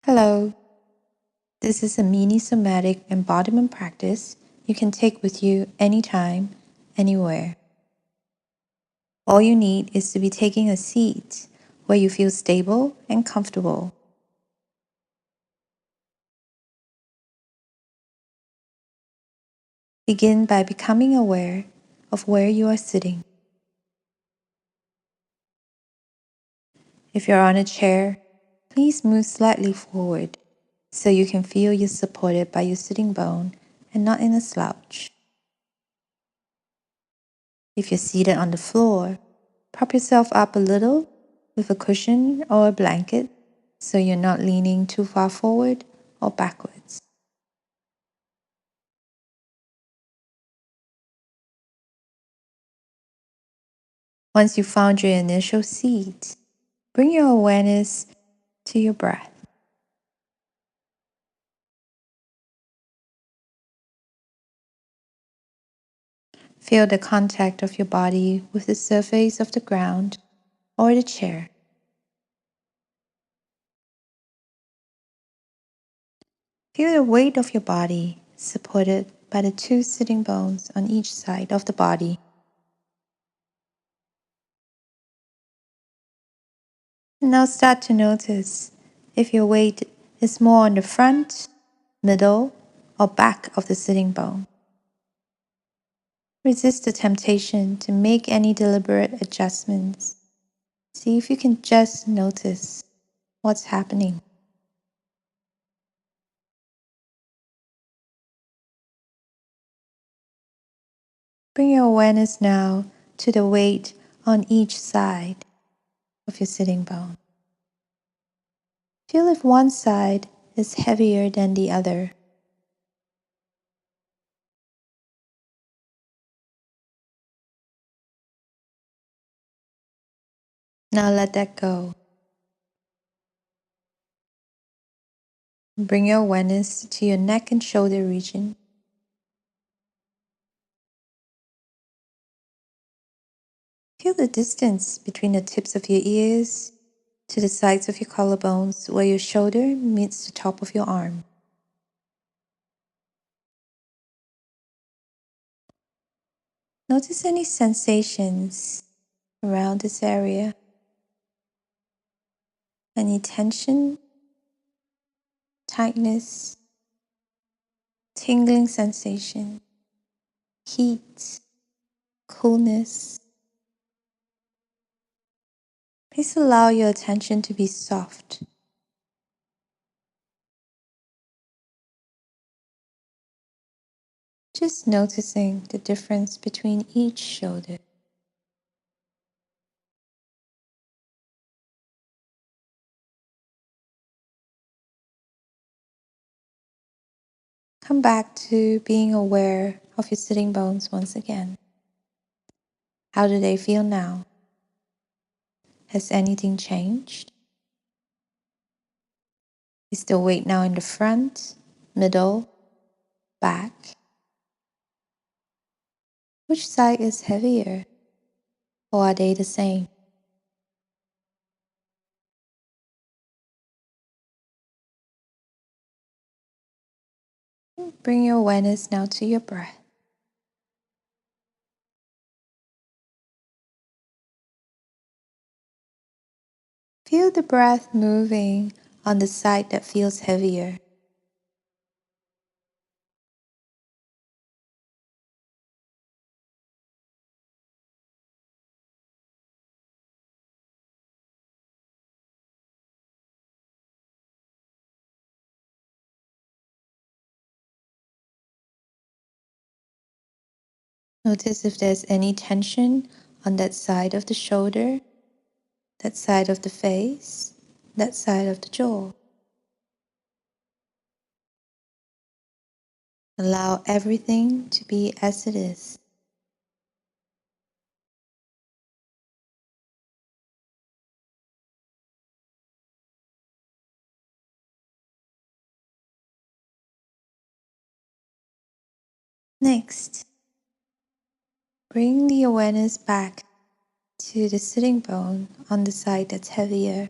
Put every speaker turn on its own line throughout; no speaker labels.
Hello, this is a mini somatic embodiment practice you can take with you anytime, anywhere. All you need is to be taking a seat where you feel stable and comfortable. Begin by becoming aware of where you are sitting. If you're on a chair, please move slightly forward so you can feel you're supported by your sitting bone and not in a slouch. If you're seated on the floor, prop yourself up a little with a cushion or a blanket so you're not leaning too far forward or backwards. Once you've found your initial seat, bring your awareness to your breath. Feel the contact of your body with the surface of the ground or the chair. Feel the weight of your body supported by the two sitting bones on each side of the body. And now start to notice if your weight is more on the front, middle, or back of the sitting bone. Resist the temptation to make any deliberate adjustments. See if you can just notice what's happening. Bring your awareness now to the weight on each side of your sitting bone. Feel if one side is heavier than the other. Now let that go. Bring your awareness to your neck and shoulder region. Feel the distance between the tips of your ears to the sides of your collarbones where your shoulder meets the top of your arm. Notice any sensations around this area. Any tension, tightness, tingling sensation, heat, coolness. Please allow your attention to be soft. Just noticing the difference between each shoulder. Come back to being aware of your sitting bones once again. How do they feel now? Has anything changed? Is the weight now in the front, middle, back? Which side is heavier? Or are they the same? Bring your awareness now to your breath. Feel the breath moving on the side that feels heavier. Notice if there's any tension on that side of the shoulder, that side of the face, that side of the jaw. Allow everything to be as it is. Next, bring the awareness back to the sitting bone on the side that's heavier.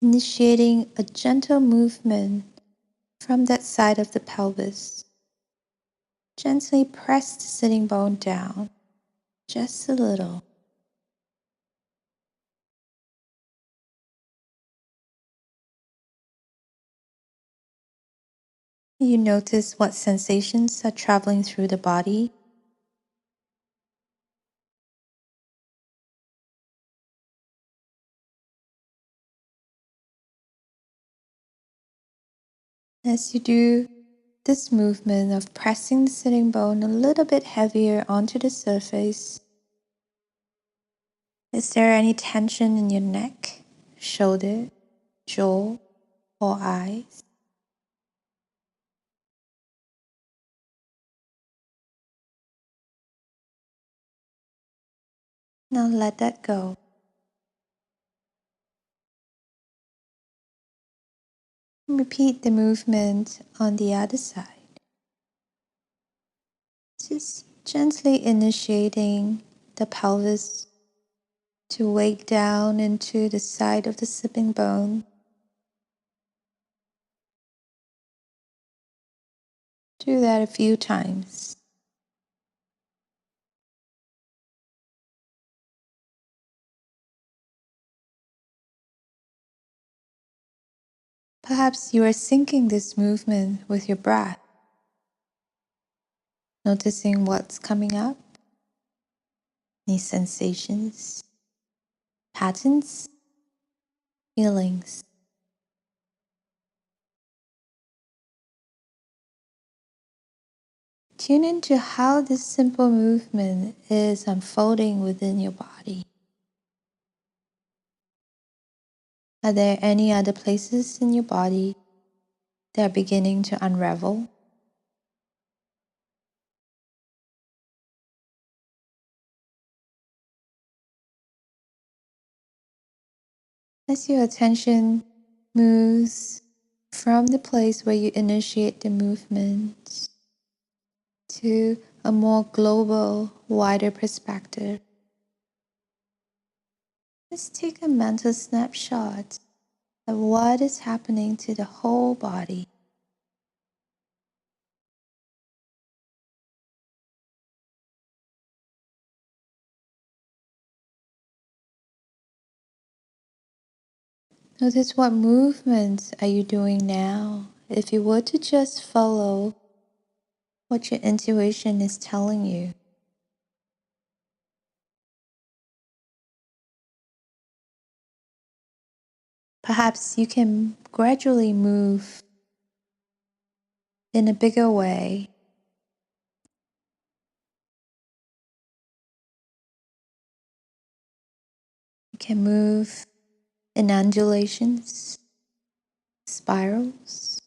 initiating a gentle movement from that side of the pelvis. Gently press the sitting bone down, just a little. You notice what sensations are traveling through the body. As you do this movement of pressing the sitting bone a little bit heavier onto the surface, is there any tension in your neck, shoulder, jaw, or eyes? Now let that go. Repeat the movement on the other side. Just gently initiating the pelvis to weight down into the side of the sitting bone. Do that a few times. Perhaps you are syncing this movement with your breath, noticing what's coming up, any sensations, patterns, feelings. Tune into how this simple movement is unfolding within your body. Are there any other places in your body that are beginning to unravel? As your attention moves from the place where you initiate the movement to a more global, wider perspective, just take a mental snapshot of what is happening to the whole body. Notice what movements are you doing now. If you were to just follow what your intuition is telling you, perhaps you can gradually move in a bigger way. You can move in undulations, spirals.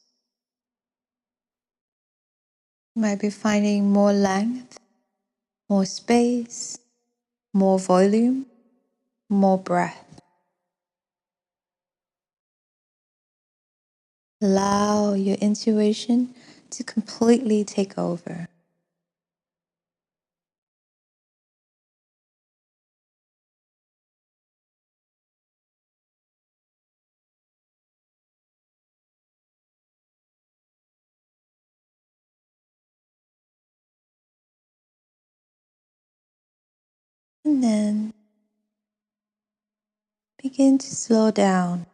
You might be finding more length, more space, more volume, more breath. Allow your intuition to completely take over. And then begin to slow down.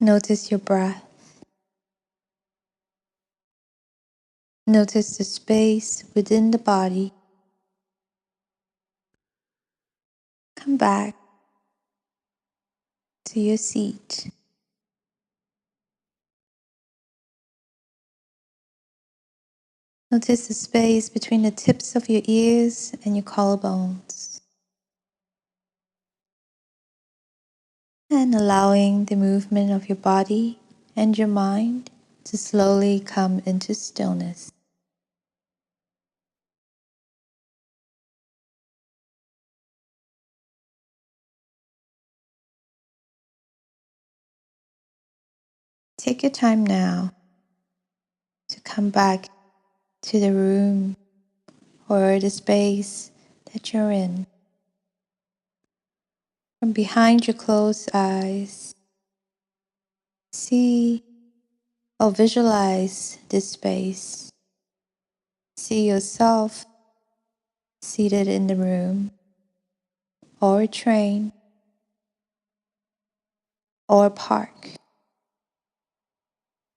Notice your breath. Notice the space within the body. Come back to your seat. Notice the space between the tips of your ears and your collarbones. And allowing the movement of your body and your mind to slowly come into stillness. Take your time now to come back to the room or the space that you're in. From behind your closed eyes, see or visualize this space. See yourself seated in the room, or a train, or a park,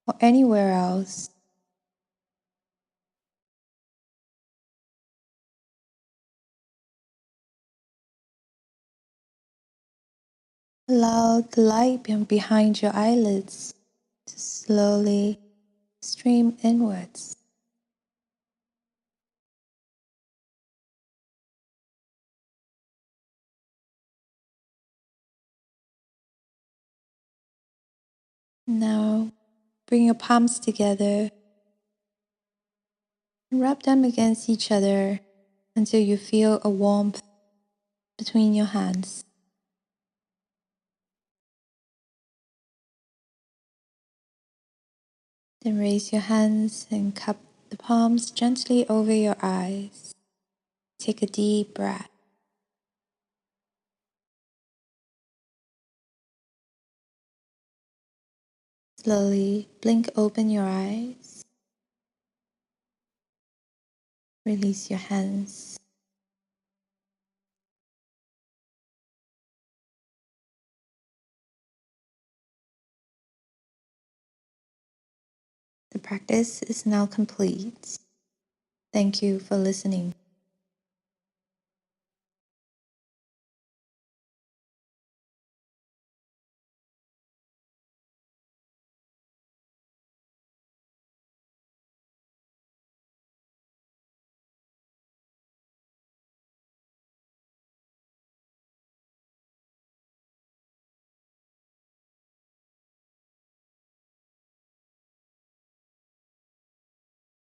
or anywhere else. Allow the light behind your eyelids to slowly stream inwards. Now, bring your palms together and rub them against each other until you feel a warmth between your hands. Then raise your hands and cup the palms gently over your eyes. Take a deep breath. Slowly blink open your eyes. Release your hands. The practice is now complete. Thank you for listening.